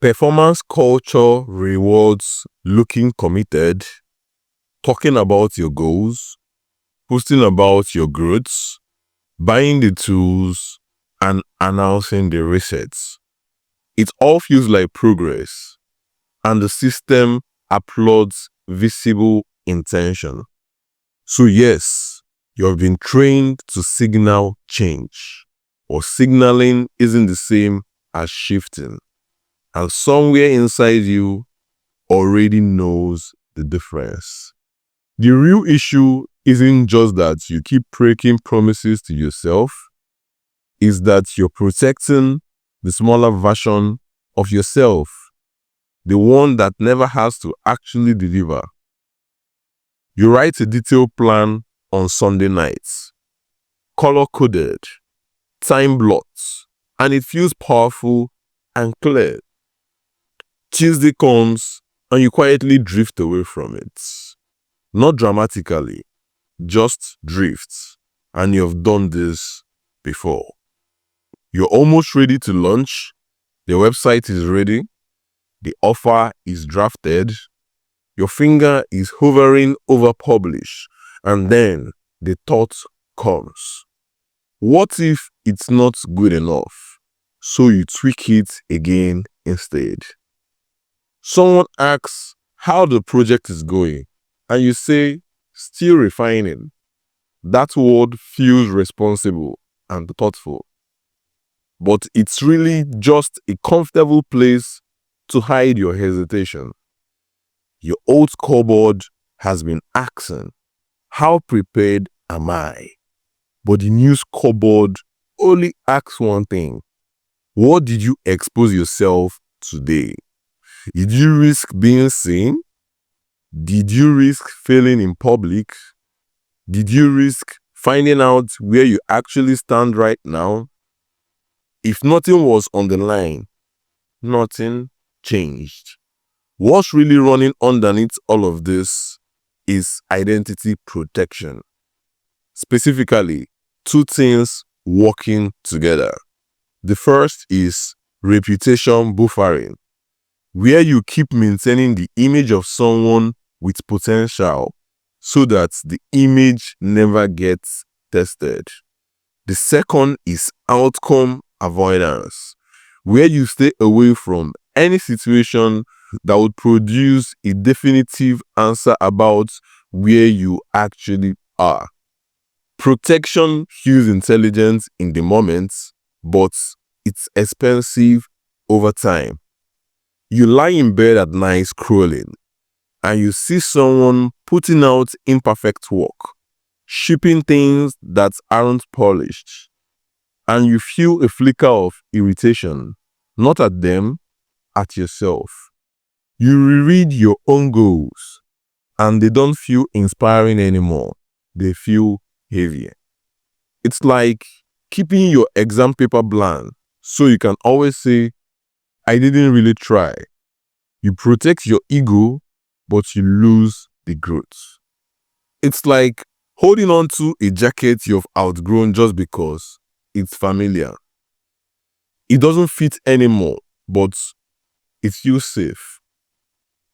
Performance culture rewards looking committed, talking about your goals, posting about your growths, buying the tools, and announcing the resets. It all feels like progress, and the system applauds visible intention. So yes, you have been trained to signal change, or signaling isn't the same as shifting. And somewhere inside you already knows the difference. The real issue isn't just that you keep breaking promises to yourself, it's that you're protecting the smaller version of yourself, the one that never has to actually deliver. You write a detailed plan on Sunday nights, color-coded, time-blocked, and it feels powerful and clear. Tuesday comes and you quietly drift away from it. Not dramatically, just drift. And you've done this before. You're almost ready to launch. The website is ready. The offer is drafted. Your finger is hovering over publish. And then the thought comes. What if it's not good enough? So you tweak it again instead. Someone asks how the project is going, and you say, still refining. That word feels responsible and thoughtful. But it's really just a comfortable place to hide your hesitation. Your old scoreboard has been asking, how prepared am I? But the new scoreboard only asks one thing. What did you expose yourself today? Did you risk being seen? Did you risk failing in public? Did you risk finding out where you actually stand right now? If nothing was on the line, nothing changed. What's really running underneath all of this is identity protection. Specifically, two things working together. The first is reputation buffering, where you keep maintaining the image of someone with potential so that the image never gets tested. The second is outcome avoidance, where you stay away from any situation that would produce a definitive answer about where you actually are. Protection feels intelligent in the moment, but it's expensive over time. You lie in bed at night scrolling, and you see someone putting out imperfect work, shipping things that aren't polished, and you feel a flicker of irritation, not at them, at yourself. You reread your own goals, and they don't feel inspiring anymore. They feel heavier. It's like keeping your exam paper blank so you can always say, I didn't really try. You protect your ego, but you lose the growth. It's like holding on to a jacket you've outgrown just because it's familiar. It doesn't fit anymore, but it feels safe.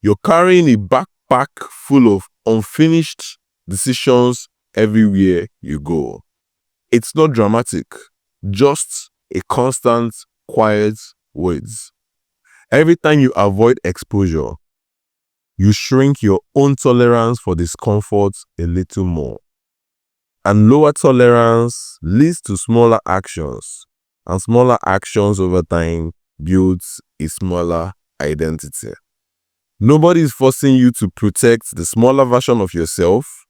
You're carrying a backpack full of unfinished decisions everywhere you go. It's not dramatic, just a constant, quiet words. Every time you avoid exposure, you shrink your own tolerance for discomfort a little more. And lower tolerance leads to smaller actions, and smaller actions over time builds a smaller identity. Nobody is forcing you to protect the smaller version of yourself.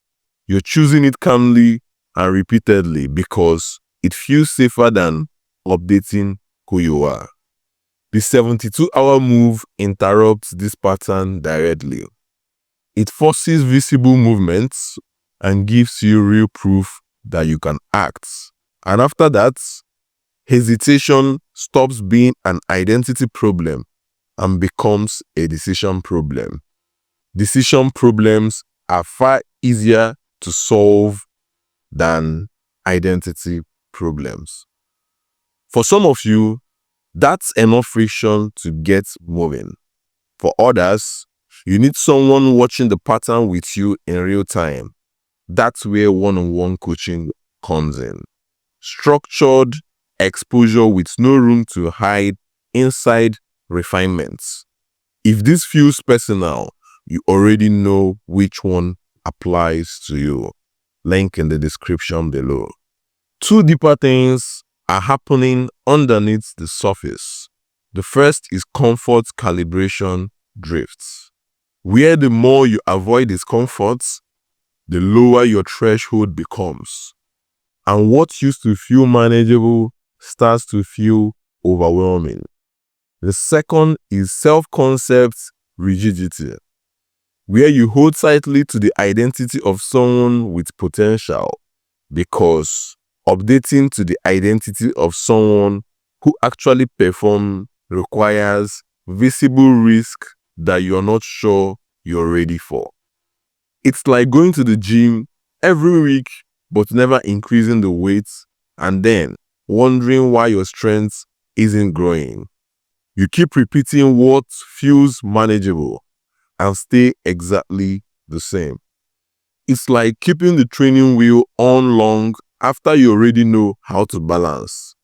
You're choosing it calmly and repeatedly because it feels safer than updating who you are. The 72-hour move interrupts this pattern directly. It forces visible movements and gives you real proof that you can act. And after that, hesitation stops being an identity problem and becomes a decision problem. Decision problems are far easier to solve than identity problems. For some of you, That's enough friction to get moving. For others, you need someone watching the pattern with you in real time. That's where one-on-one coaching comes in. Structured exposure with no room to hide inside refinements. If this feels personal, you already know which one applies to you. Link in the description below. Two deeper things are happening underneath the surface. The first is comfort calibration drifts, where the more you avoid discomfort, the lower your threshold becomes. And what used to feel manageable starts to feel overwhelming. The second is self-concept rigidity, where you hold tightly to the identity of someone with potential because updating to the identity of someone who actually performs requires visible risk that you're not sure you're ready for. It's like going to the gym every week but never increasing the weight and then wondering why your strength isn't growing. You keep repeating what feels manageable and stay exactly the same. It's like keeping the training wheel on long after you already know how to balance.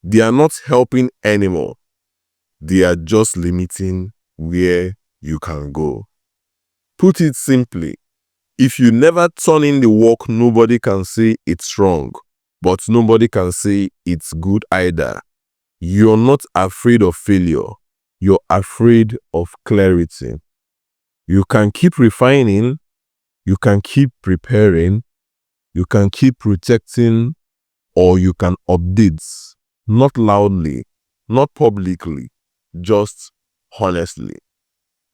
They are not helping anymore. They are just limiting where you can go. Put it simply, if you never turn in the work, nobody can say it's wrong, but nobody can say it's good either. You're not afraid of failure. You're afraid of clarity. You can keep refining, you can keep preparing, you can keep protecting, or you can update. Not loudly, not publicly, just honestly.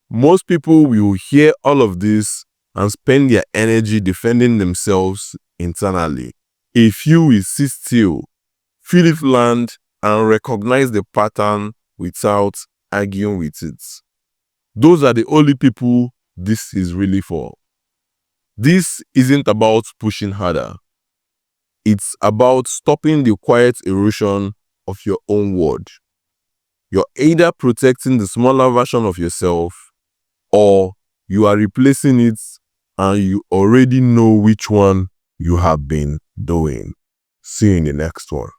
Most people will hear all of this and spend their energy defending themselves internally. A few will sit still, feel it land, and recognize the pattern without arguing with it. Those are the only people this is really for. This isn't about pushing harder. It's about stopping the quiet erosion of your own world. You're either protecting the smaller version of yourself or you are replacing it and you already know which one you have been doing. See you in the next one.